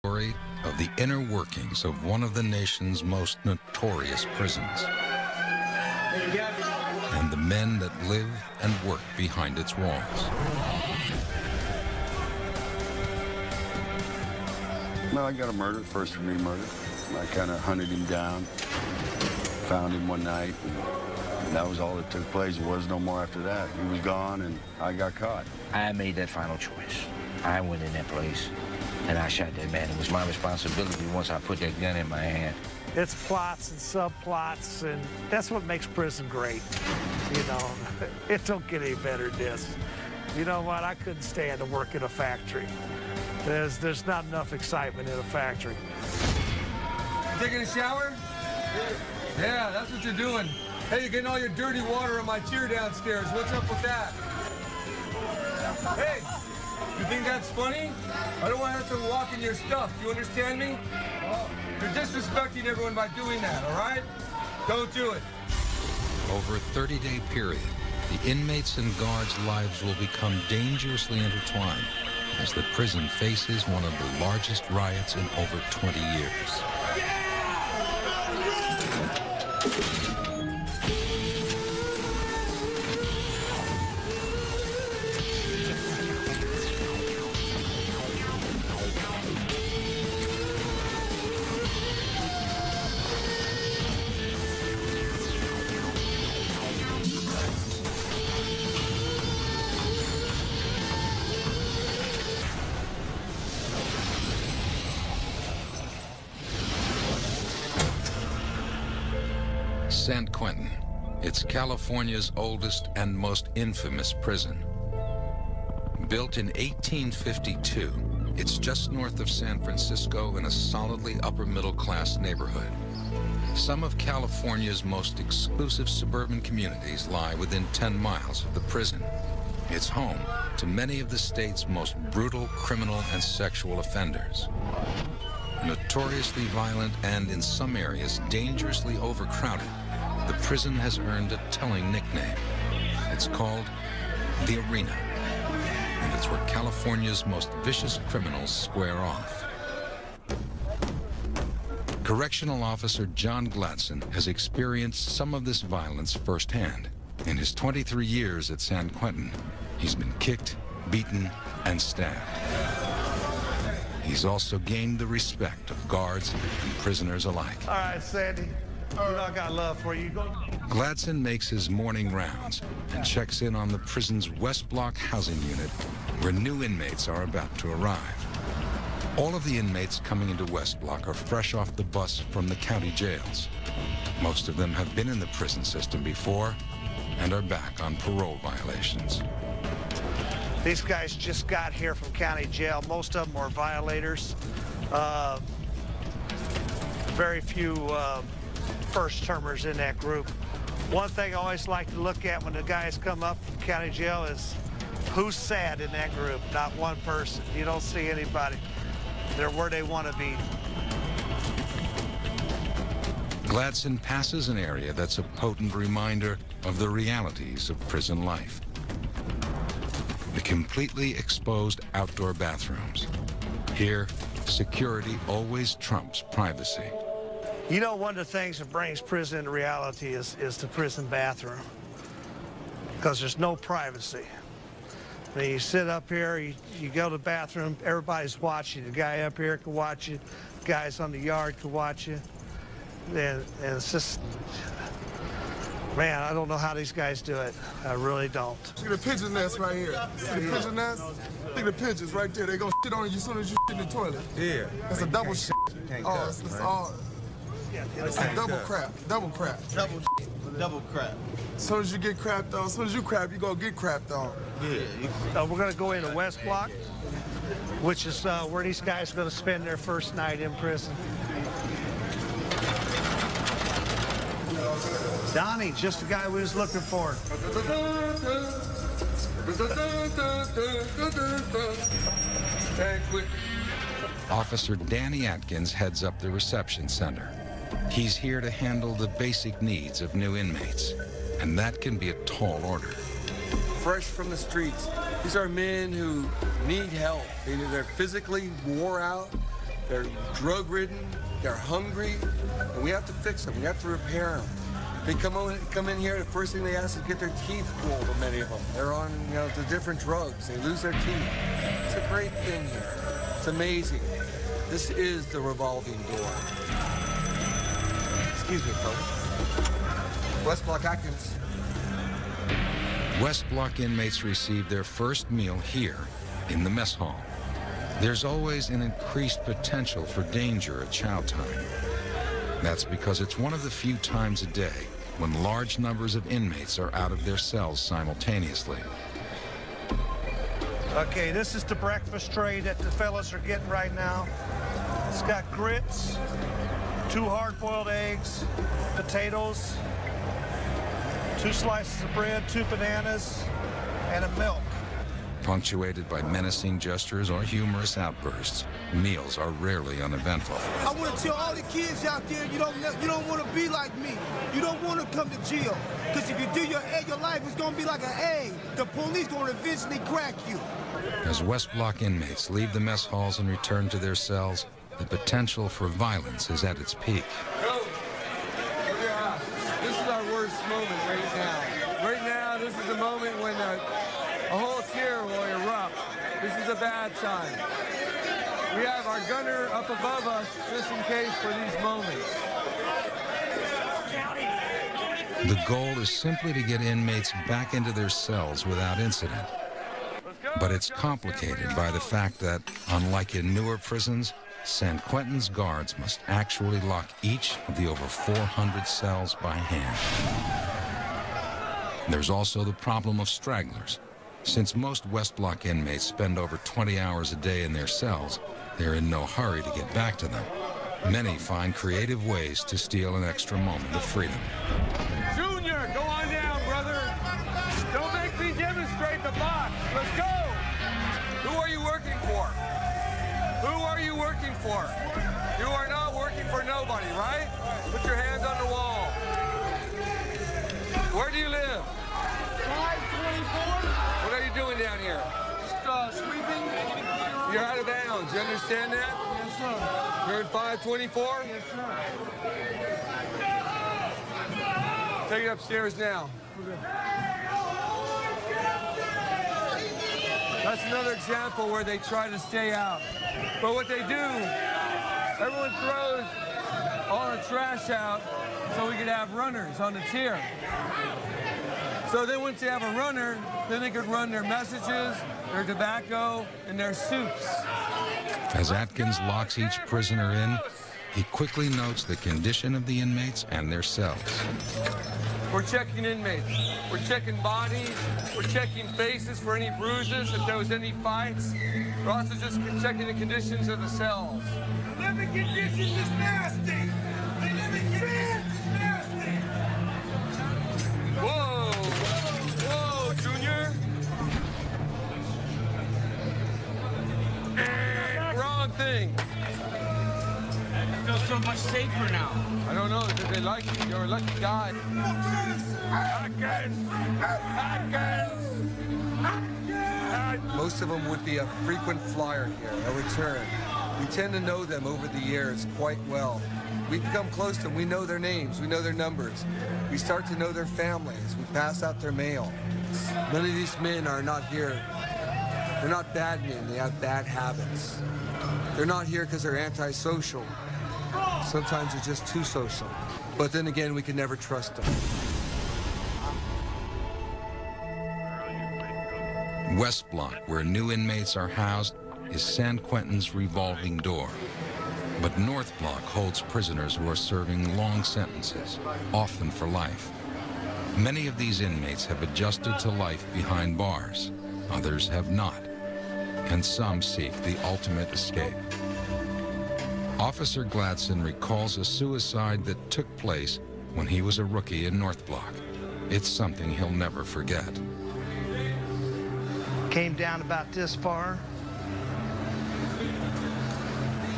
Story of the inner workings of one of the nation's most notorious prisons, and the men that live and work behind its walls. Well, I got him murdered, first-degree murder. I kind of hunted him down, found him one night, and that was all that took place. There was no more after that. He was gone, and I got caught. I made that final choice. I went in that place, and I shot that man. It was my responsibility once I put that gun in my hand. It's plots and subplots, and that's what makes prison great. You know, it don't get any better than this. You know what? I couldn't stand to work in a factory. There's not enough excitement in a factory. Taking a shower? Yeah, that's what you're doing. Hey, you're getting all your dirty water on my chair downstairs. What's up with that? Hey, you think that's funny? I don't want to have to walk in your stuff. Do you understand me? You're disrespecting everyone by doing that, all right? Don't do it. Over a 30-day period, the inmates and guards' lives will become dangerously intertwined as the prison faces one of the largest riots in over 20 years. San Quentin. It's California's oldest and most infamous prison. Built in 1852, it's just north of San Francisco in a solidly upper-middle-class neighborhood. Some of California's most exclusive suburban communities lie within 10 miles of the prison. It's home to many of the state's most brutal criminal and sexual offenders. Notoriously violent and, in some areas, dangerously overcrowded, the prison has earned a telling nickname. It's called the Arena, and it's where California's most vicious criminals square off. Correctional Officer John Gladson has experienced some of this violence firsthand. In his 23 years at San Quentin, he's been kicked, beaten, and stabbed. He's also gained the respect of guards and prisoners alike. All right, Sandy. You know I got love for you. Gladson makes his morning rounds and checks in on the prison's West Block housing unit, where new inmates are about to arrive. All of the inmates coming into West Block are fresh off the bus from the county jails. Most of them have been in the prison system before and are back on parole violations. These guys just got here from county jail. Most of them were violators. Very few first-termers in that group. One thing I always like to look at when the guys come up from county jail is who's sad in that group. Not one person. You don't see anybody. They're where they want to be. Gladson passes an area that's a potent reminder of the realities of prison life. The completely exposed outdoor bathrooms. Here, security always trumps privacy. You know, one of the things that brings prison into reality is the prison bathroom, because there's no privacy. I mean, you sit up here, you go to the bathroom, everybody's watching. The guy up here can watch you, the guys on the yard can watch you, and it's just, man, I don't know how these guys do it. I really don't. Look at the pigeon nest right here. See the pigeon nest? Look at the pigeons right there. They gonna shit on you as soon as you shit in the toilet. Yeah. That's a double shit. Oh, it's all. It's a double crap. Double crap. Double crap. As soon as you get crapped on, as soon as you crap, you gonna get crapped on. Yeah. We're gonna go into West Block, which is where these guys are gonna spend their first night in prison. Donnie, just the guy we was looking for. Officer Danny Atkins heads up the reception center. He's here to handle the basic needs of new inmates, and that can be a tall order. Fresh from the streets. These are men who need help. They're physically wore out. They're drug-ridden, they're hungry, and we have to fix them. We have to repair them. They come in here, the first thing they ask is to get their teeth pulled, many of them. They're on, the different drugs. They lose their teeth. It's a great thing here. It's amazing. This is the revolving door. Excuse me, folks. West Block Atkins. West Block inmates receive their first meal here in the mess hall. There's always an increased potential for danger at chow time. That's because it's one of the few times a day when large numbers of inmates are out of their cells simultaneously. Okay, this is the breakfast tray that the fellas are getting right now. It's got grits, 2 hard-boiled eggs, potatoes, 2 slices of bread, 2 bananas, and a milk. Punctuated by menacing gestures or humorous outbursts, meals are rarely uneventful. I want to tell all the kids out there, you don't want to be like me. You don't want to come to jail. Because if you do, your life is going to be like an A. The police going to eventually crack you. As West Block inmates leave the mess halls and return to their cells, the potential for violence is at its peak. This is our worst moment right now. Right now, this is the moment when a whole tier will erupt. This is a bad time. We have our gunner up above us just in case for these moments. The goal is simply to get inmates back into their cells without incident. But it's complicated by the fact that, unlike in newer prisons, San Quentin's guards must actually lock each of the over 400 cells by hand. There's also the problem of stragglers. Since most West Block inmates spend over 20 hours a day in their cells, they're in no hurry to get back to them. Many find creative ways to steal an extra moment of freedom. Junior, go on down, brother. Don't make me demonstrate the box. Let's go. Who are you working for? Who are you working for? You are not working for nobody, right? Put your hands on the wall. Where do you live? 524. What are you doing down here? Just sweeping. You're out of bounds. You understand that? Yes, sir. You're in 524? Yes, sir. Take it upstairs now. That's another example where they try to stay out. But what they do, everyone throws all the trash out so we could have runners on the tier. So then once they have a runner, then they could run their messages, their tobacco, and their soups. As Atkins locks each prisoner in, he quickly notes the condition of the inmates and their cells. We're checking inmates. We're checking bodies. We're checking faces for any bruises, if there was any fights. We're also just checking the conditions of the cells. Living conditions is nasty. The living conditions is nasty. Whoa! Whoa, Junior! Wrong thing. I feel so much safer now. I don't know. Did they like you? You're a lucky guy. Most of them would be a frequent flyer here, a return. We tend to know them over the years quite well. We become close to them. We know their names. We know their numbers. We start to know their families. We pass out their mail. None of these men are not here. They're not bad men. They have bad habits. They're not here because they're antisocial. Sometimes they're just too social. But then again, we can never trust them. West Block, where new inmates are housed, is San Quentin's revolving door. But North Block holds prisoners who are serving long sentences, often for life. Many of these inmates have adjusted to life behind bars. Others have not. And some seek the ultimate escape. Officer Gladson recalls a suicide that took place when he was a rookie in North Block. It's something he'll never forget. Came down about this far,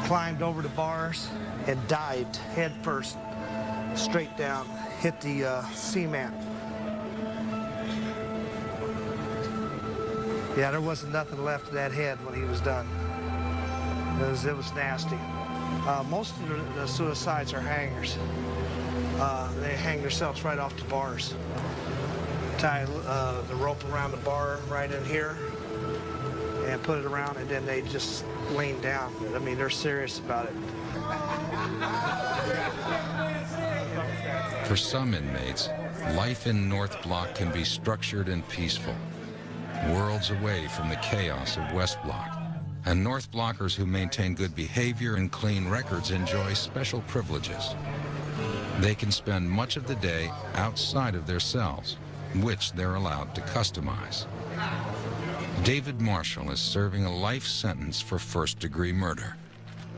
climbed over the bars, and dived head first, straight down, hit the cement. Yeah, there wasn't nothing left of that head when he was done. It was nasty. Most of the suicides are hangers. They hang themselves right off the bars. Tie the rope around the bar right in here and put it around, and then they just lean down. I mean, they're serious about it. For some inmates, life in North Block can be structured and peaceful, worlds away from the chaos of West Block. And North Blockers who maintain good behavior and clean records enjoy special privileges. They can spend much of the day outside of their cells, which they're allowed to customize. David Marshall is serving a life sentence for first-degree murder.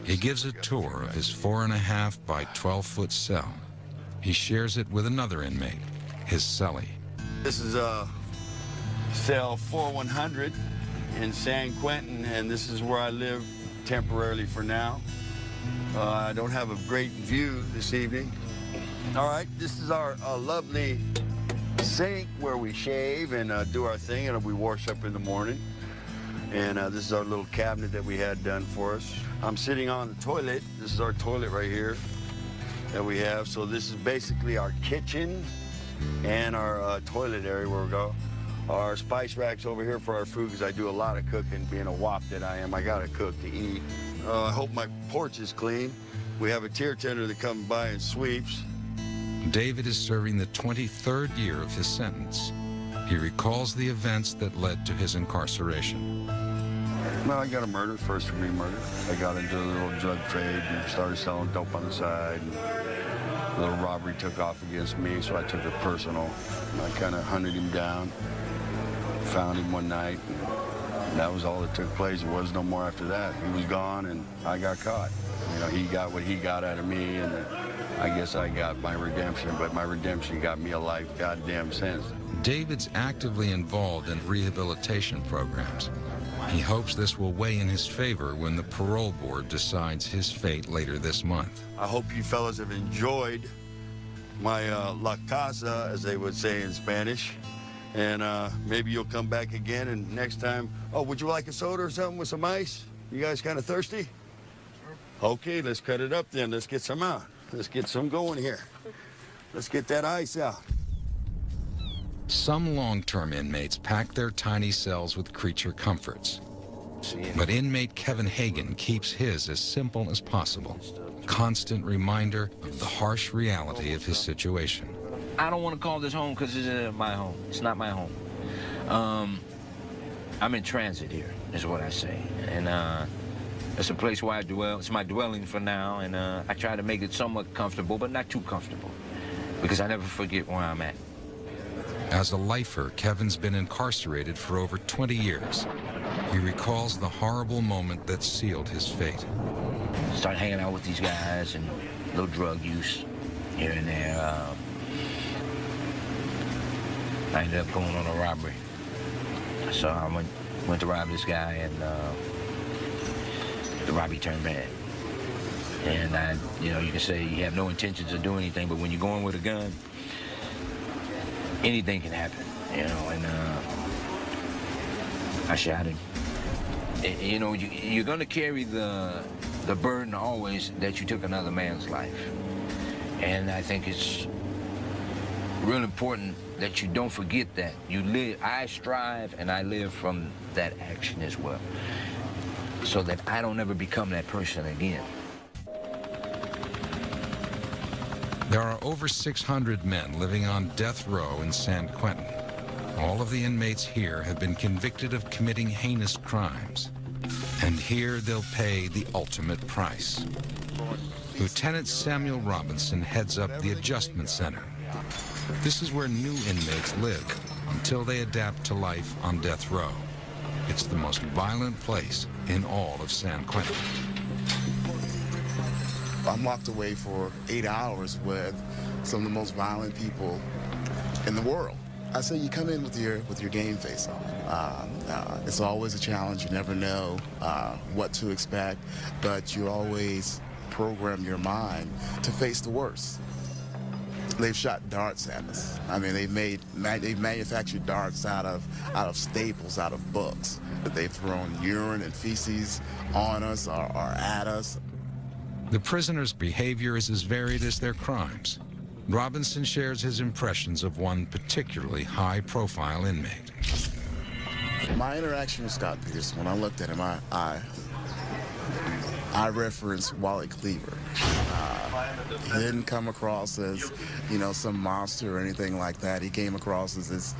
He gives a tour of his 4.5 by 12-foot cell. He shares it with another inmate, his cellie. This is cell 4100 in San Quentin, and this is where I live temporarily for now. I don't have a great view this evening. All right, this is our lovely sink where we shave and do our thing, and we wash up in the morning. And this is our little cabinet that we had done for us. I'm sitting on the toilet. This is our toilet right here that we have. So this is basically our kitchen and our toilet area where we go. Our spice racks over here for our food, because I do a lot of cooking. Being a wop that I am, I gotta cook to eat. I hope my porch is clean. We have a tier tender that comes by and sweeps. David is serving the 23rd year of his sentence. He recalls the events that led to his incarceration. Well, I got a murder, first-degree murder. I got into a little drug trade and started selling dope on the side. And a little robbery took off against me, so I took it personal. I kind of hunted him down, found him one night, and that was all that took place. There was no more after that. He was gone, and I got caught. You know, he got what he got out of me, and I guess I got my redemption, but my redemption got me a life goddamn sentence. David's actively involved in rehabilitation programs. He hopes this will weigh in his favor when the parole board decides his fate later this month. I hope you fellas have enjoyed my La Casa, as they would say in Spanish. And maybe you'll come back again, and next time, oh, would you like a soda or something with some ice? You guys kind of thirsty? Sure. Okay, let's cut it up then. Let's get some out. Let's get some going here. Let's get that ice out. Some long-term inmates pack their tiny cells with creature comforts. But inmate Kevin Hagan keeps his as simple as possible. Constant reminder of the harsh reality of his situation. I don't want to call this home because it's my home. It's not my home. I'm in transit here, is what I say. And it's a place where I dwell. It's my dwelling for now, and I try to make it somewhat comfortable, but not too comfortable, because I never forget where I'm at. As a lifer, Kevin's been incarcerated for over 20 years. He recalls the horrible moment that sealed his fate. Started hanging out with these guys and a little drug use here and there. I ended up going on a robbery. So I went to rob this guy, and the robbery turned bad. And you know, you can say you have no intentions of doing anything, but when you're going with a gun, anything can happen, you know, and I shot him. You know, you're going to carry the burden always that you took another man's life. And I think it's real important that you don't forget that. You live, I strive and I live from that action as well, so that I don't ever become that person again. There are over 600 men living on death row in San Quentin. All of the inmates here have been convicted of committing heinous crimes. And here they'll pay the ultimate price. Lieutenant Samuel Robinson heads up the Adjustment Center. This is where new inmates live until they adapt to life on death row. It's the most violent place in all of San Quentin. I'm locked away for 8 hours with some of the most violent people in the world. I say you come in with your game face on. It's always a challenge. You never know what to expect, but you always program your mind to face the worst. They've shot darts at us. I mean, they've manufactured darts out of staples, out of books. They've thrown urine and feces on us or at us. The prisoners' behavior is as varied as their crimes. Robinson shares his impressions of one particularly high-profile inmate. My interaction with Scott Peterson, when I looked at him, I referenced Wally Cleaver. He didn't come across as, you know, some monster or anything like that. He came across as this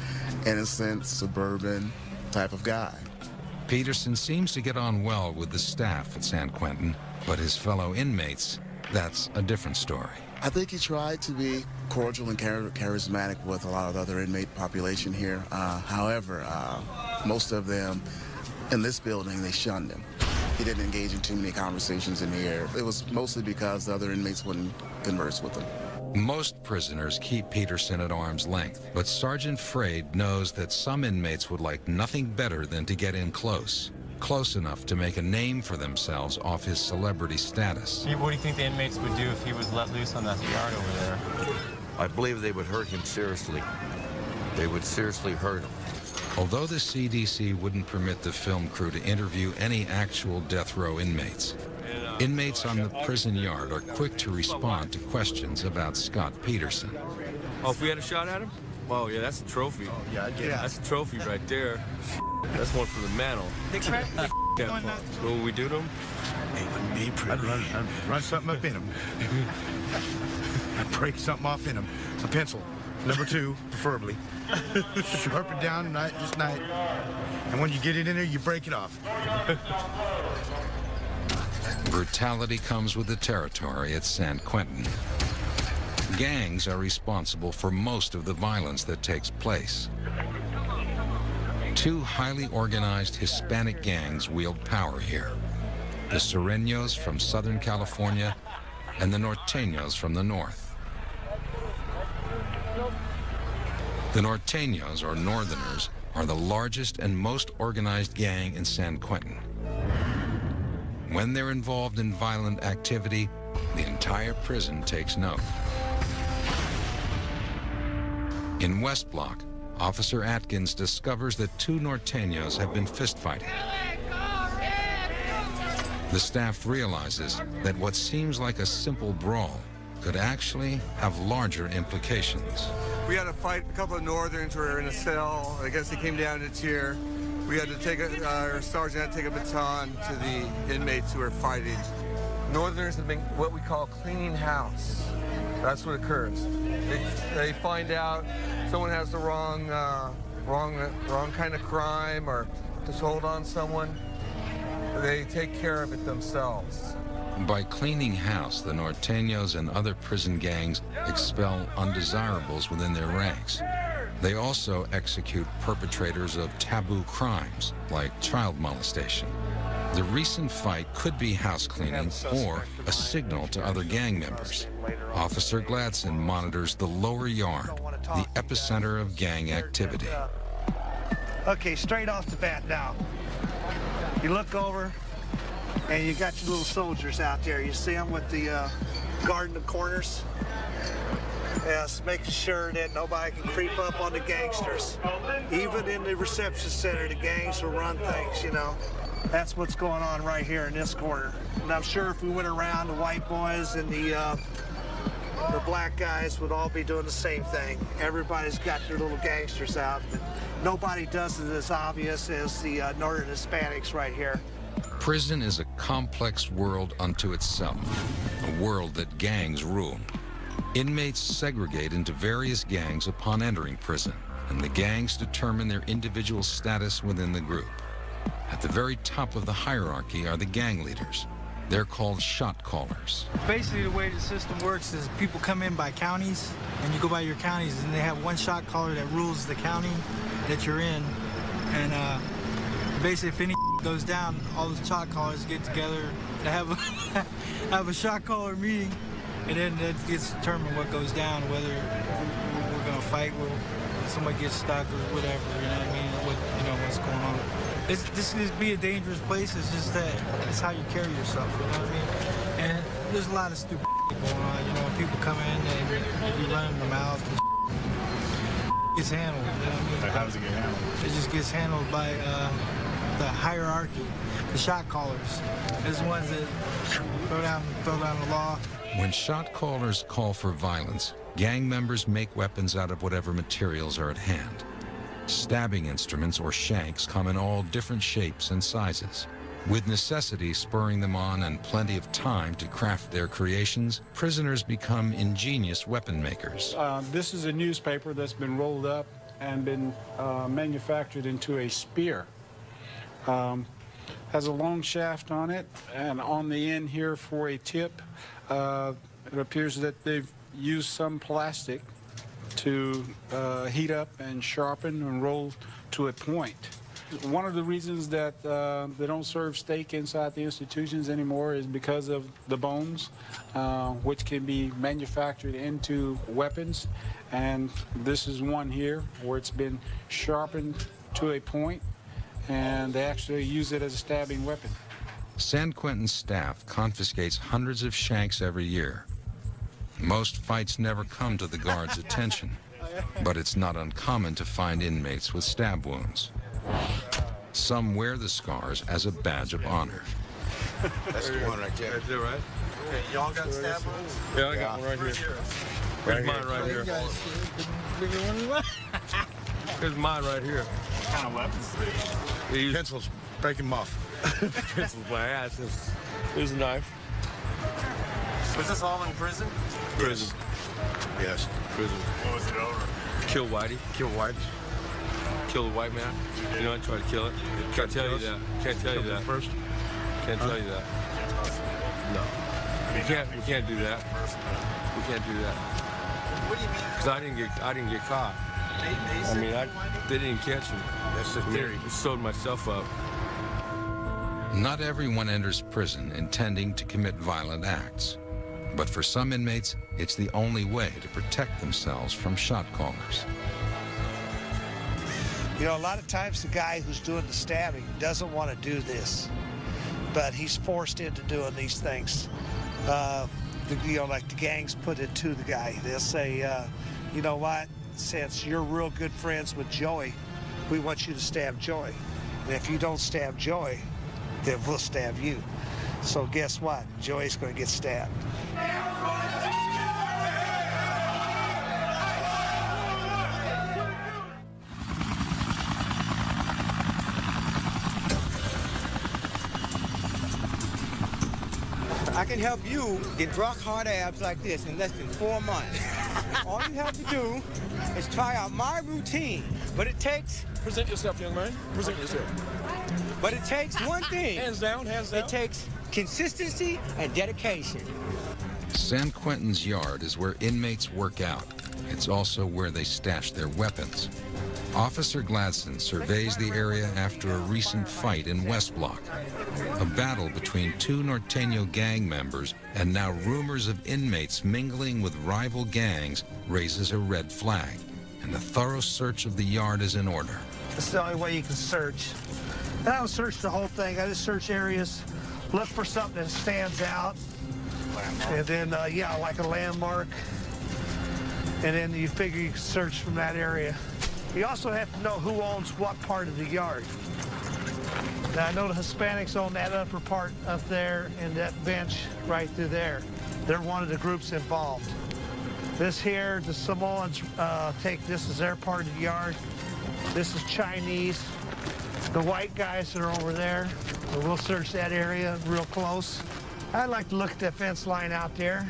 innocent, suburban type of guy. Peterson seems to get on well with the staff at San Quentin, but his fellow inmates, that's a different story. I think he tried to be cordial and charismatic with a lot of the other inmate population here. However, most of them in this building, they shunned him. He didn't engage in too many conversations in the air. It was mostly because the other inmates wouldn't converse with him. Most prisoners keep Peterson at arm's length, but Sergeant Frade knows that some inmates would like nothing better than to get in close enough to make a name for themselves off his celebrity status. What do you think the inmates would do if he was let loose on that yard over there? I believe they would hurt him seriously. They would seriously hurt him. Although the CDC wouldn't permit the film crew to interview any actual death row inmates, inmates on the prison yard are quick to respond to questions about Scott Peterson. Oh, if we had a shot at him? Oh, yeah, that's a trophy. Oh, yeah, that's a trophy right there. That's one for the mantle. What would we do to him? He wouldn't be pretty. I'd run something up in him. I'd break something off in him. A pencil. Number 2, preferably. Sharp it down night, just night. And when you get it in there, you break it off. Brutality comes with the territory at San Quentin. Gangs are responsible for most of the violence that takes place. 2 highly organized Hispanic gangs wield power here. The Sureños from Southern California and the Norteños from the north. The Norteños, or Northerners, are the largest and most organized gang in San Quentin. When they're involved in violent activity, the entire prison takes note. In West Block, Officer Atkins discovers that 2 Norteños have been fistfighting. The staff realizes that what seems like a simple brawl could actually have larger implications. We had to fight a couple of Northerns who were in a cell. I guess they came down to cheer. We had to take our sergeant had to take a baton to the inmates who were fighting. Northerners have been what we call cleaning house. That's what occurs. They find out someone has the wrong kind of crime or to hold on someone. They take care of it themselves. By cleaning house, the Norteños and other prison gangs expel undesirables within their ranks. They also execute perpetrators of taboo crimes, like child molestation. The recent fight could be house cleaning or a signal to other gang members. Officer Gladson monitors the lower yard, the epicenter of gang activity. Okay, straight off the bat now. You look over, and you got your little soldiers out there. You see them with the guarding the corners. Yes, making sure that nobody can creep up on the gangsters. Even in the reception center, the gangs will run things, you know. That's what's going on right here in this corner. And I'm sure if we went around, the white boys and the black guys would all be doing the same thing. Everybody's got their little gangsters out, but nobody does it as obvious as the Northern Hispanics right here. Prison is a complex world unto itself, a world that gangs rule. Inmates segregate into various gangs upon entering prison, and the gangs determine their individual status within the group. At the very top of the hierarchy are the gang leaders. They're called shot callers. Basically, the way the system works is people come in by counties, and you go by your counties, and they have one shot caller that rules the county that you're in. And basically, if any goes down, all the shot callers get together to have a shot caller meeting, and then that gets determined what goes down, whether we're going to fight, or somebody gets stuck, or whatever. You know what I mean? What's going on? This could be a dangerous place. It's just that it's how you carry yourself. You know what I mean? And there's a lot of stupid going on. You know, people come in and you run them out. Gets handled. You know what I mean? How does it get handled? It just gets handled by the hierarchy, the shot callers. There's ones that throw down the law. When shot callers call for violence, gang members make weapons out of whatever materials are at hand. Stabbing instruments or shanks come in all different shapes and sizes. With necessity spurring them on and plenty of time to craft their creations, prisoners become ingenious weapon makers. This is a newspaper that's been rolled up and been manufactured into a spear. Has a long shaft on it, and on the end here for a tip, it appears that they've used some plastic to heat up and sharpen and roll to a point. One of the reasons that they don't serve steak inside the institutions anymore is because of the bones, which can be manufactured into weapons. And this is one here where it's been sharpened to a point, and they actually use it as a stabbing weapon. San Quentin's staff confiscates hundreds of shanks every year. Most fights never come to the guards' attention, but it's not uncommon to find inmates with stab wounds. Some wear the scars as a badge of honor. That's the one right there. Right there, right? Okay, y'all got stab wounds? Yeah, I got one right here. Here's mine right here. Here's mine right here. What kind of weapons do they use? Pencils. Break them off. Pencils, my ass. Here's a knife. Was this all in prison? Prison. Yes. Prison. What was it over? Kill Whitey. Kill Whitey. Kill the white man. You know, I tried to kill it. Can't tell you that. Can't tell you that. First? Can't tell you that. No. We can't do that. We can't do that. What do you mean? Because I didn't get caught. They didn't catch me. That's the theory. I sewed myself up. Not everyone enters prison intending to commit violent acts. But for some inmates, it's the only way to protect themselves from shot callers. You know, a lot of times the guy who's doing the stabbing doesn't want to do this, but he's forced into doing these things. Like the gangs put it to the guy. They'll say, you know what, since you're real good friends with Joey, we want you to stab Joey. And if you don't stab Joey, then we'll stab you. So guess what? Joey's going to get stabbed. I can help you get rock-hard abs like this in less than 4 months. All you have to do is try out my routine, but it takes... Present yourself, young man. Present yourself. But it takes one thing. Hands down, hands down. It takes consistency and dedication. San Quentin's yard is where inmates work out. It's also where they stash their weapons. Officer Gladson surveys the area after a recent fight in West Block. A battle between two Norteño gang members and now rumors of inmates mingling with rival gangs raises a red flag, and a thorough search of the yard is in order. That's the only way you can search. And I don't search the whole thing. I just search areas, look for something that stands out, and then, like a landmark, and then you figure you can search from that area. You also have to know who owns what part of the yard. Now, I know the Hispanics own that upper part up there and that bench right through there. They're one of the groups involved. This here, the Samoans this is their part of the yard. This is Chinese. The white guys that are over there, we'll search that area real close. I'd like to look at that fence line out there.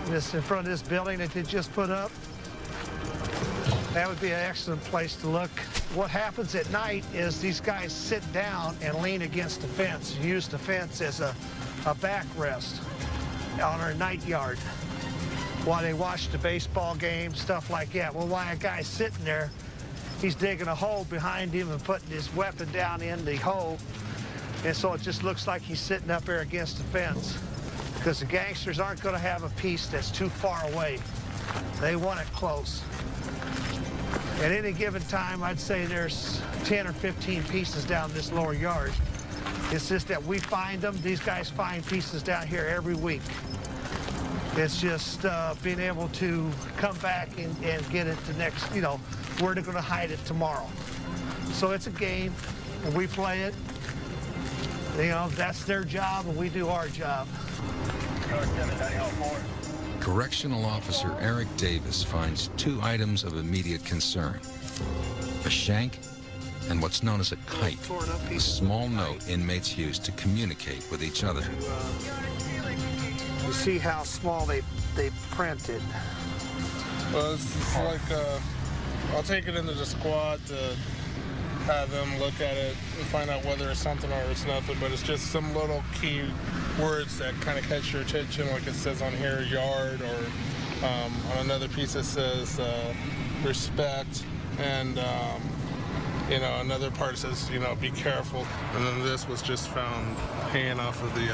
This in front of this building that they just put up. That would be an excellent place to look. What happens at night is these guys sit down and lean against the fence, use the fence as a backrest on our night yard while they watch the baseball game, stuff like that. Well, while a guy's sitting there, he's digging a hole behind him and putting his weapon down in the hole, and so it just looks like he's sitting up there against the fence, because the gangsters aren't going to have a piece that's too far away. They want it close. At any given time, I'd say there's 10 or 15 pieces down this lower yard. It's just that we find them. These guys find pieces down here every week. It's just being able to come back and get it the next, where they're going to hide it tomorrow. So it's a game, and we play it. You know, that's their job, and we do our job. Correctional Officer Eric Davis finds 2 items of immediate concern: a shank and what's known as a kite, a small note inmates use to communicate with each other. You see how small they print it. Well, it's like, I'll take it into the squad to have them look at it and find out whether it's something or it's nothing, but it's just some little key words that kind of catch your attention, like it says on here, yard, or on another piece it says respect, and you know, another part says, you know, be careful. And then this was just found hanging off of the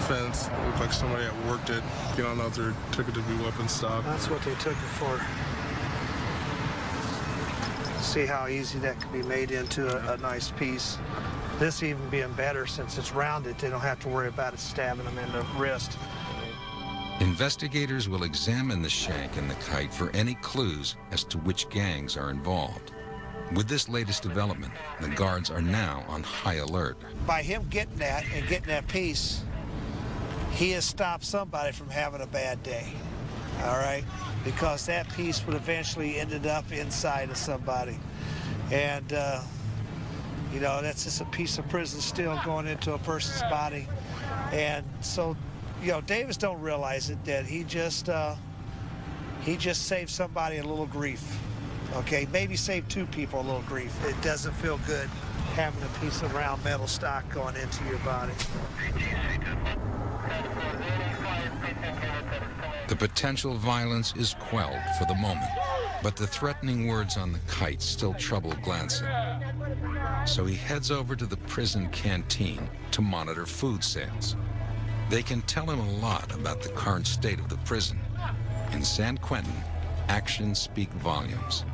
fence. It looked like somebody had worked it. You don't know if they took it to be weapon stock. That's what they took it for. See how easy that could be made into a nice piece. This even being better since it's rounded, they don't have to worry about it stabbing them in the wrist. Investigators will examine the shank and the kite for any clues as to which gangs are involved. With this latest development, the guards are now on high alert. By him getting that and getting that piece, he has stopped somebody from having a bad day, all right? Because that piece would eventually ended up inside of somebody. And, you know, that's just a piece of prison steel going into a person's body. And so, you know, Davis don't realize it, that he just saved somebody a little grief. Okay, maybe save 2 people a little grief. It doesn't feel good having a piece of round metal stock going into your body. The potential violence is quelled for the moment, but the threatening words on the kite still trouble Glanson. So he heads over to the prison canteen to monitor food sales. They can tell him a lot about the current state of the prison. In San Quentin, actions speak volumes.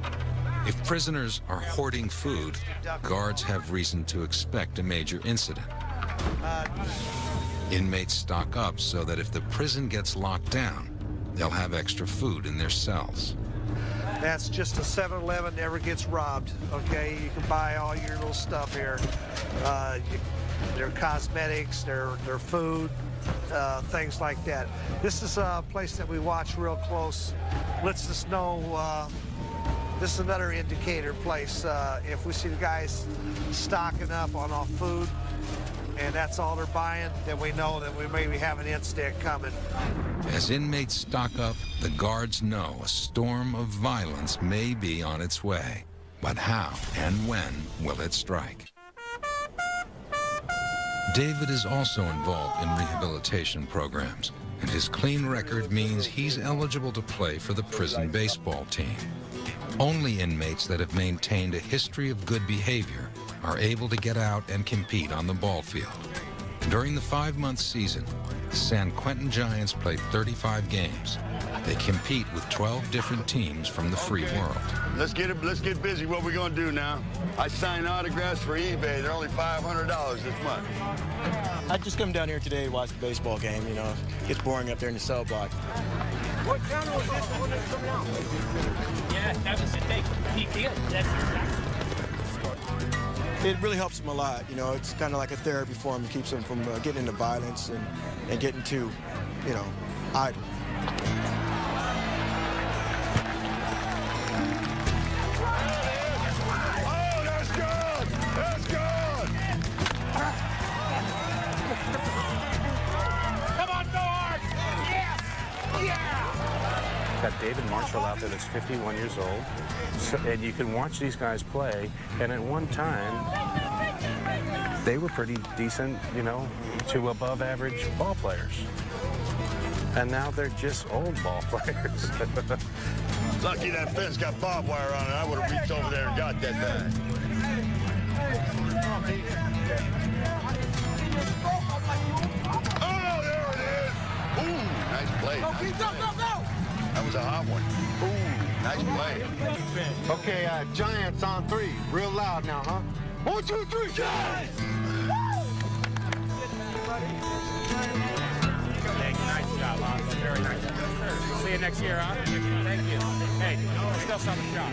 If prisoners are hoarding food, guards have reason to expect a major incident. Inmates stock up so that if the prison gets locked down, they'll have extra food in their cells. That's just a 7-Eleven never gets robbed, okay? You can buy all your little stuff here. Their cosmetics, their food, things like that. This is a place that we watch real close. Lets us know, this is another indicator place. If we see the guys stocking up on all food, and that's all they're buying, then we know that we maybe have an incident coming. As inmates stock up, the guards know a storm of violence may be on its way. But how and when will it strike? David is also involved in rehabilitation programs, and his clean record means he's eligible to play for the prison baseball team. Only inmates that have maintained a history of good behavior are able to get out and compete on the ball field. During the 5-month season, the San Quentin Giants play 35 games. They compete with 12 different teams from the free world. Let's get busy. What we gonna do now? I signed autographs for eBay. They're only $500 this month. I just come down here today to watch the baseball game. You know, it gets boring up there in the cell block. What channel is this the one that's coming out? Yeah, that was a take. That's It really helps them a lot. You know, it's kind of like a therapy for them. It keeps them from getting into violence and getting too, you know, idle. Oh, that's good! That's good! Come on, go hard! Yes! Yeah! Got David Marshall out there that's 51 years old. So, and you can watch these guys play, and at one time, they were pretty decent, you know, to above average ball players. And now they're just old ball players. Lucky that fence got barbed wire on it. I would have reached over there and got that guy. Oh, there it is! Ooh, nice play. Go, Nice go, play. go, go! That was a hot one. Ooh, nice play. Okay, Giants on 3. Real loud now, huh? 1, 2, 3, Giants! Nice job, Lonzo. Very nice. See you next year, huh? Thank you. Hey, still something shot.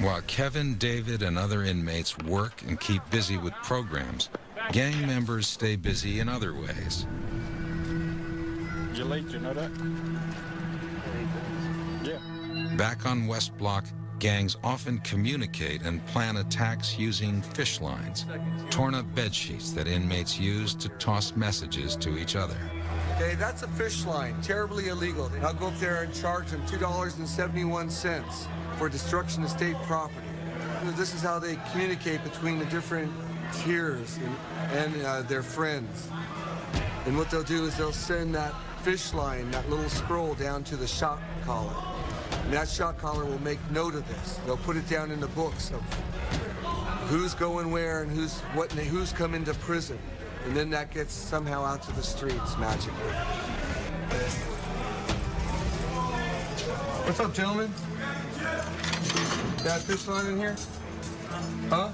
While Kevin, David, and other inmates work and keep busy with programs, gang members stay busy in other ways. You're late, you know that? Yeah. Back on West Block, gangs often communicate and plan attacks using fish lines, torn up bed sheets that inmates use to toss messages to each other. Okay, that's a fish line, terribly illegal. I'll go up there and charge them $2.71 for destruction of state property. This is how they communicate between the different tiers and their friends. And what they'll do is they'll send that fish line, that little scroll, down to the shot collar. And that shot collar will make note of this. They'll put it down in the books of who's going where and who's come into prison. And then that gets somehow out to the streets magically. What's up, gentlemen? Got a fish line in here? Huh?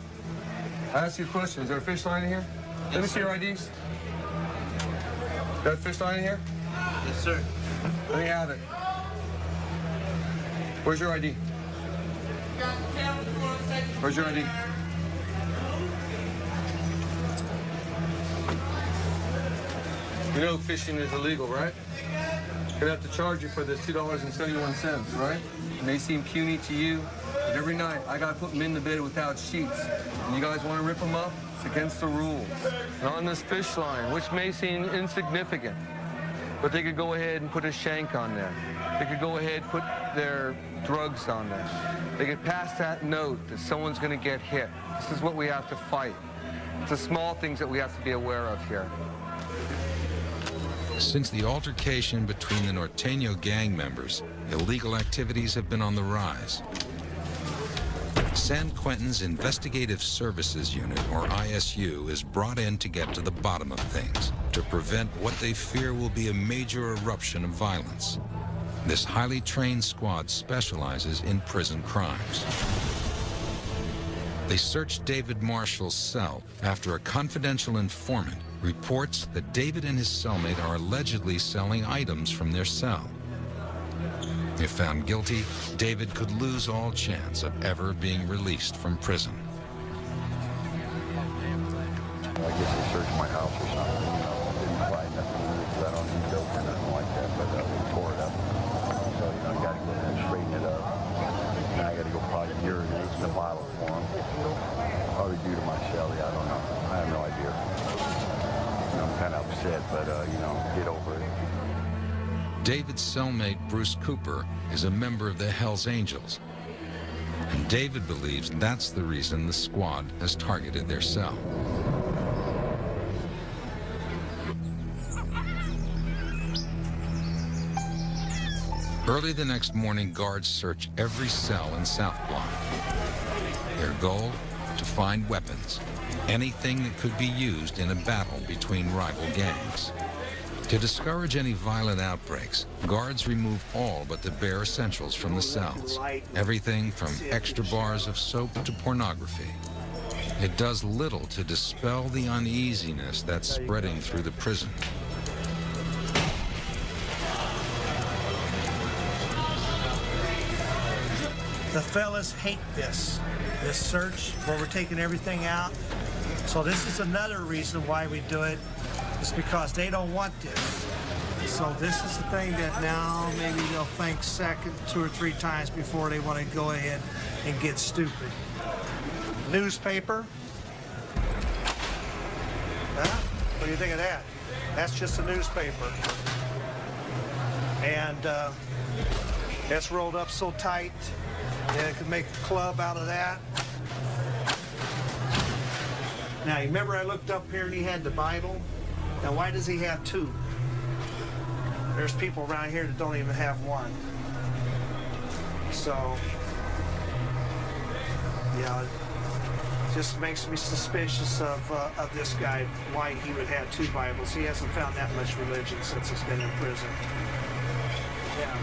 I asked you a question. Is there a fish line in here? Yes, let me see your IDs. Got a fish line in here? Yes, sir. Let me have it. Where's your ID? Where's your ID? You know fishing is illegal, right? Gonna have to charge you for this $2.71, right? It may seem puny to you, but every night I gotta put them in the bed without sheets. And you guys wanna rip them up? It's against the rules. And on this fish line, which may seem insignificant, but they could go ahead and put a shank on there. They could go ahead and put their drugs on there. They could pass that note that someone's gonna get hit. This is what we have to fight. It's the small things that we have to be aware of here. Since the altercation between the Norteño gang members, illegal activities have been on the rise. San Quentin's Investigative Services Unit, or ISU, is brought in to get to the bottom of things, to prevent what they fear will be a major eruption of violence. This highly trained squad specializes in prison crimes. They searched David Marshall's cell after a confidential informant reports that David and his cellmate are allegedly selling items from their cell. If found guilty, David could lose all chance of ever being released from prison. I guess they searched my house or something, you know, didn't find nothing, I don't need dope or nothing like that, but they tore it up. So, you know, I gotta go and straighten it up. Now I gotta go probably urinate in the bottle for them. Probably due to my cellie, I don't know. I have no idea. You know, I'm kind of upset, but, you know, get over it. David's cellmate, Bruce Cooper, is a member of the Hells Angels. And David believes that's the reason the squad has targeted their cell. Early the next morning, guards search every cell in South Block. Their goal? To find weapons, anything that could be used in a battle between rival gangs. To discourage any violent outbreaks, guards remove all but the bare essentials from the cells. Everything from extra bars of soap to pornography. It does little to dispel the uneasiness that's spreading through the prison. The fellas hate this search where we're taking everything out. So this is another reason why we do it. It's because they don't want this. So this is the thing that now maybe they'll think second 2 or 3 times before they want to go ahead and get stupid. Newspaper. Huh? What do you think of that? That's just a newspaper. And it's rolled up so tight that it could make a club out of that. Now, you remember I looked up here and he had the Bible? Now, why does he have 2? There's people around here that don't even have 1. So, yeah, it just makes me suspicious of this guy, why he would have 2 Bibles. He hasn't found that much religion since he's been in prison. Yeah.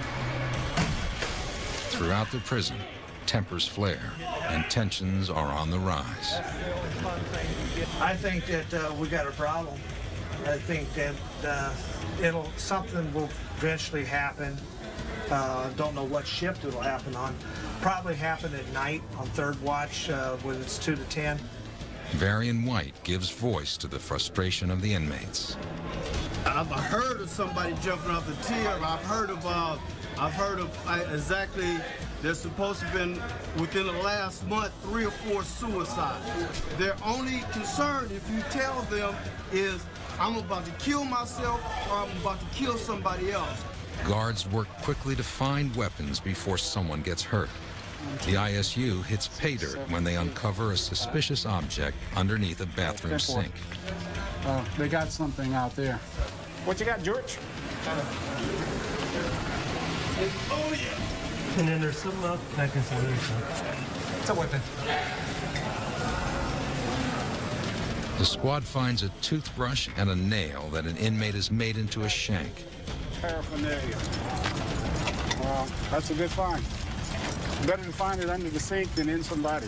Throughout the prison, tempers flare and tensions are on the rise. I think that we got a problem. I think that something will eventually happen. Don't know what shift it'll happen on, Probably happened at night on third watch when it's 2 to 10. Varian White gives voice to the frustration of the inmates. I've heard of somebody jumping off the tier. I've heard of exactly, there's supposed to have been, within the last month, 3 or 4 suicides. Their only concern, if you tell them, is I'm about to kill myself or I'm about to kill somebody else. Guards work quickly to find weapons before someone gets hurt. The ISU hits pay dirt when they uncover a suspicious object underneath a bathroom sink. They got something out there. What you got, George? Oh, yeah. And then there's some back inside there. It's a weapon. The squad finds a toothbrush and a nail that an inmate has made into a shank. Paraphernalia. Well, that's a good find. Better to find it under the sink than in somebody.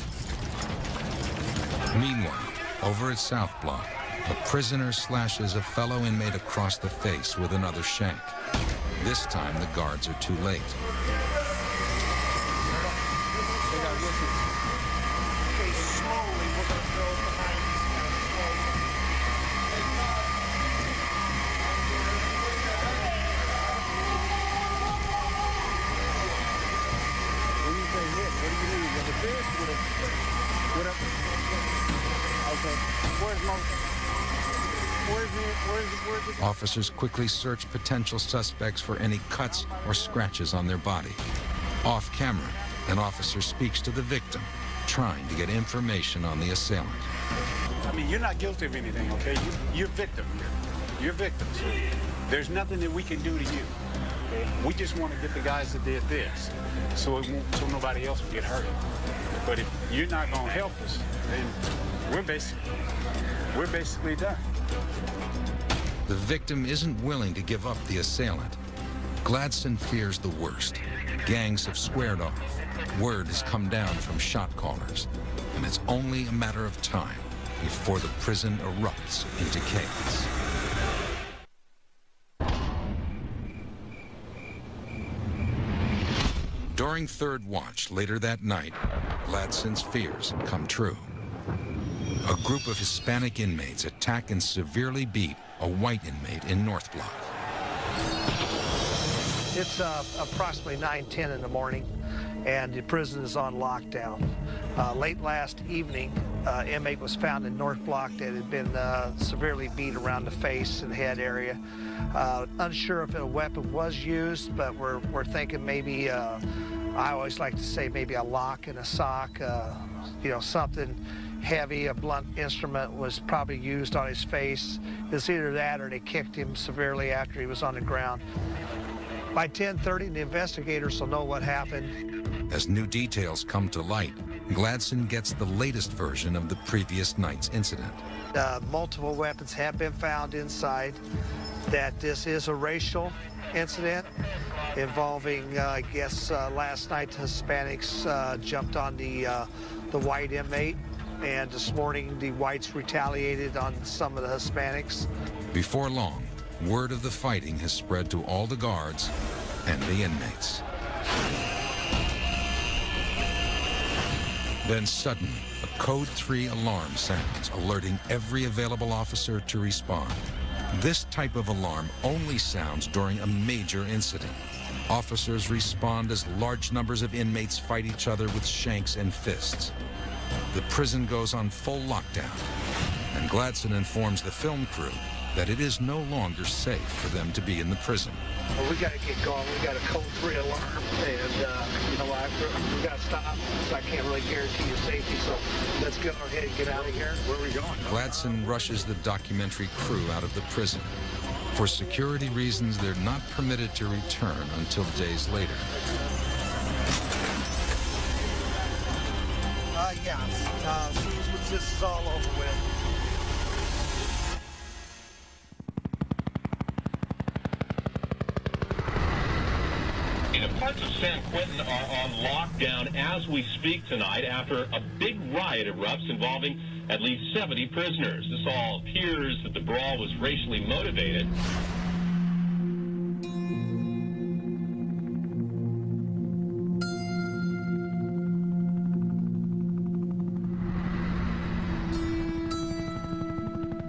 Meanwhile, over at South Block, a prisoner slashes a fellow inmate across the face with another shank. This time, the guards are too late. Officers quickly search potential suspects for any cuts or scratches on their body. Off camera, an officer speaks to the victim, trying to get information on the assailant. I mean, you're not guilty of anything, okay? You're victim here. You're victim, so there's nothing that we can do to you. Okay? We just want to get the guys that did this, so nobody else will get hurt. But if you're not going to help us, then we're basically done. The victim isn't willing to give up the assailant. Gladson fears the worst. Gangs have squared off. Word has come down from shot callers, and it's only a matter of time before the prison erupts into chaos. During third watch later that night, Gladson's fears come true. A group of Hispanic inmates attack and severely beat a white inmate in North Block. It's approximately 9:10 in the morning, and the prison is on lockdown. Late last evening, inmate was found in North Block that had been severely beat around the face and head area. Unsure if a weapon was used, but we're thinking maybe, I always like to say maybe a lock and a sock, something heavy, a blunt instrument was probably used on his face. It's either that or they kicked him severely after he was on the ground. By 10:30, the investigators will know what happened. As new details come to light, Gladson gets the latest version of the previous night's incident. Multiple weapons have been found inside, that this is a racial incident involving, I guess, last night Hispanics jumped on the white inmate, and this morning the whites retaliated on some of the Hispanics. Before long, word of the fighting has spread to all the guards and the inmates. Then suddenly, a Code 3 alarm sounds, alerting every available officer to respond. This type of alarm only sounds during a major incident. Officers respond as large numbers of inmates fight each other with shanks and fists. The prison goes on full lockdown, and Gladson informs the film crew that it is no longer safe for them to be in the prison. Well, we got to get going. We got a Code 3 alarm, and we got to stop. So I can't really guarantee your safety. So let's go ahead and get out of here. Where are we going? Gladson rushes the documentary crew out of the prison. For security reasons, they're not permitted to return until days later. As soon as this is all over with. Parts of San Quentin are on lockdown as we speak tonight after a big riot erupts involving at least 70 prisoners. This all appears that the brawl was racially motivated.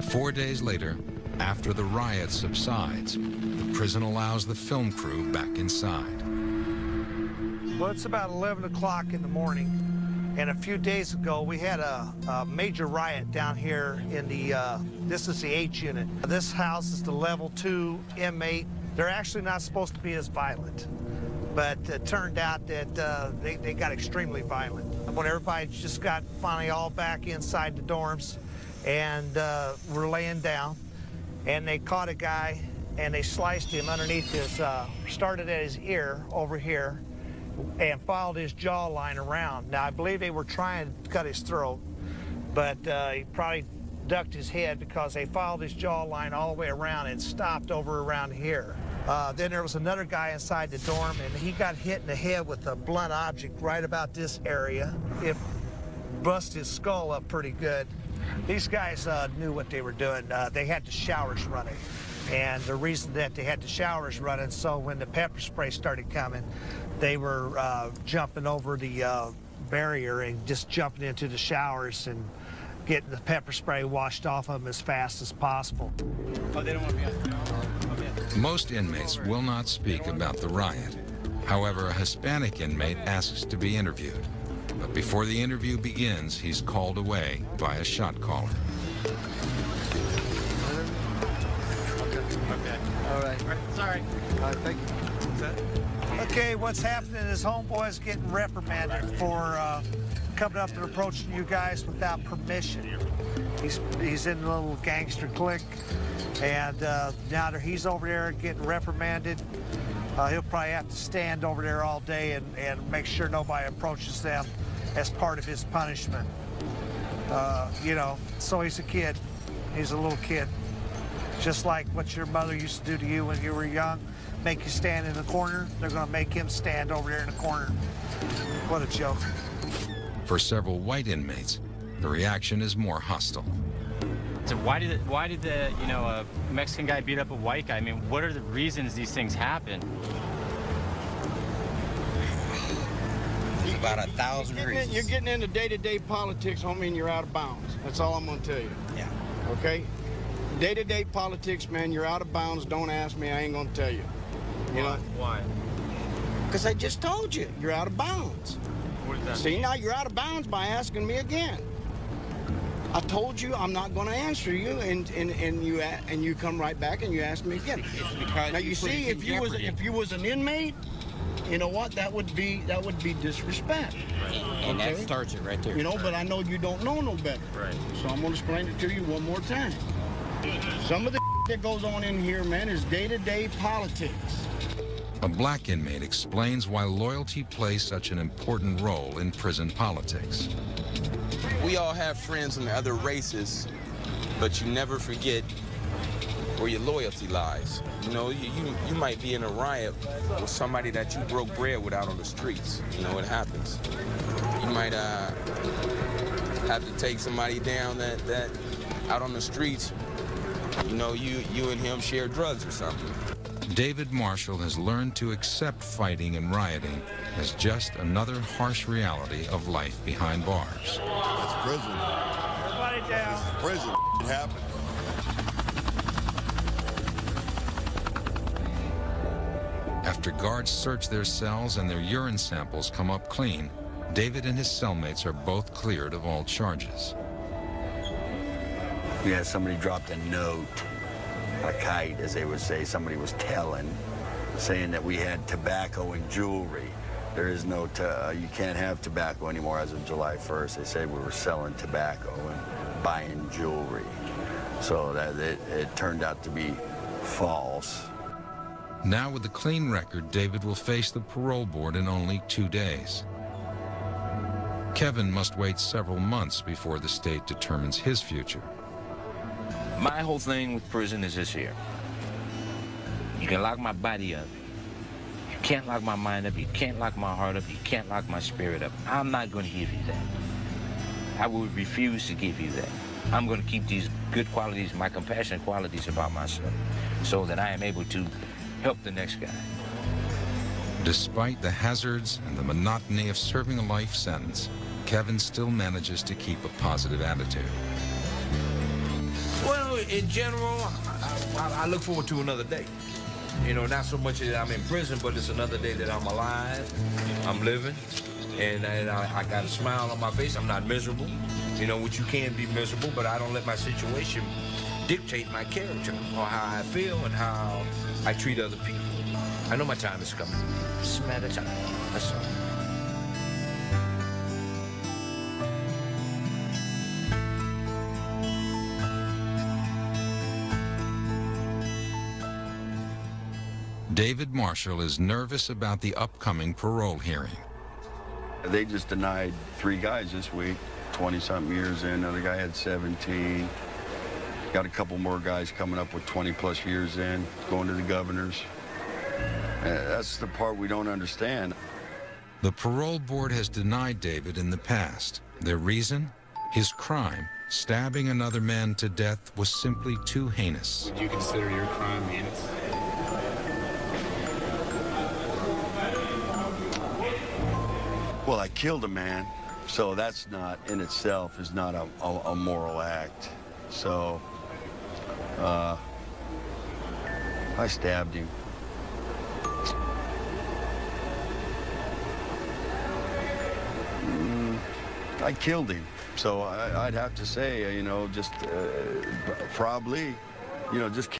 4 days later, after the riot subsides, the prison allows the film crew back inside. Well, it's about 11 o'clock in the morning, and a few days ago we had a major riot down here in the, this is the H unit. This house is the level 2 inmate. They're actually not supposed to be as violent, but it turned out that they got extremely violent. When everybody just got finally all back inside the dorms and were laying down, and they caught a guy and they sliced him underneath his, started at his ear over here, and followed his jawline around. Now, I believe they were trying to cut his throat, but he probably ducked his head because they followed his jawline all the way around and stopped over around here. Then there was another guy inside the dorm, and he got hit in the head with a blunt object right about this area. It busted his skull up pretty good. These guys knew what they were doing. They had the showers running. And the reason that they had the showers running, so when the pepper spray started coming, they were jumping over the barrier and just jumping into the showers and getting the pepper spray washed off of them as fast as possible. Oh, they don't want to be on. Most inmates will not speak about the riot. However, a Hispanic inmate asks to be interviewed. But before the interview begins, he's called away by a shot caller. Okay. All right. Sorry. All right, thank you. Okay, what's happening is homeboy's getting reprimanded for coming up and approaching you guys without permission. He's in a little gangster clique, and now that he's over there getting reprimanded, he'll probably have to stand over there all day and make sure nobody approaches them as part of his punishment. You know, so he's a kid. He's a little kid. Just like what your mother used to do to you when you were young, make you stand in the corner, they're going to make him stand over there in the corner. What a joke. For several white inmates, the reaction is more hostile. So why did the a Mexican guy beat up a white guy? I mean, what are the reasons these things happen? There's about 1,000 reasons. You're getting into day-to-day politics, homie, and you're out of bounds. That's all I'm going to tell you. Yeah. Okay? Day-to-day politics, man, you're out of bounds. Don't ask me. I ain't going to tell you. You know? Why? Because I just told you. You're out of bounds. What does that See, mean? now you're out of bounds by asking me again. I told you I'm not going to answer you, and you come right back and you ask me again. Now you see, if you was an inmate, you know what? That would be disrespect. And that starts it right there. You know, but I know you don't know no better. Right. So I'm going to explain it to you one more time. Some of the that goes on in here, man, is day-to-day politics. A black inmate explains why loyalty plays such an important role in prison politics. We all have friends in other races, but you never forget where your loyalty lies. You know, you might be in a riot with somebody that you broke bread with out on the streets. You know, it happens. You might have to take somebody down that out on the streets, you know, you and him share drugs or something. David Marshall has learned to accept fighting and rioting as just another harsh reality of life behind bars. It's prison. Everybody down. It's prison. It happened. After guards search their cells and their urine samples come up clean, David and his cellmates are both cleared of all charges. We had somebody dropped a note, a kite, as they would say. Somebody was telling, saying that we had tobacco and jewelry. There is no, you can't have tobacco anymore as of July 1st. They said we were selling tobacco and buying jewelry. So that it turned out to be false. Now with a clean record, David will face the parole board in only 2 days. Kevin must wait several months before the state determines his future. My whole thing with prison is this here. You can lock my body up. You can't lock my mind up. You can't lock my heart up. You can't lock my spirit up. I'm not going to give you that. I will refuse to give you that. I'm going to keep these good qualities, my compassionate qualities about myself, so that I am able to help the next guy. Despite the hazards and the monotony of serving a life sentence, Kevin still manages to keep a positive attitude. Well, Well, in general, I look forward to another day. You know, not so much that I'm in prison, but it's another day that I'm alive, I'm living, and I got a smile on my face. I'm not miserable, you know, which you can be miserable, but I don't let my situation dictate my character or how I feel and how I treat other people. I know my time is coming. It's a matter of time. That's all. David Marshall is nervous about the upcoming parole hearing. They just denied 3 guys this week, 20-something years in. Another guy had 17. Got a couple more guys coming up with 20-plus years in, going to the governors. That's the part we don't understand. The parole board has denied David in the past. Their reason? His crime, stabbing another man to death, was simply too heinous. Would you consider your crime heinous? Well, I killed a man, so that's not, in itself, is not a moral act. So, I stabbed him. I killed him. So I'd have to say, you know, just probably, you know, just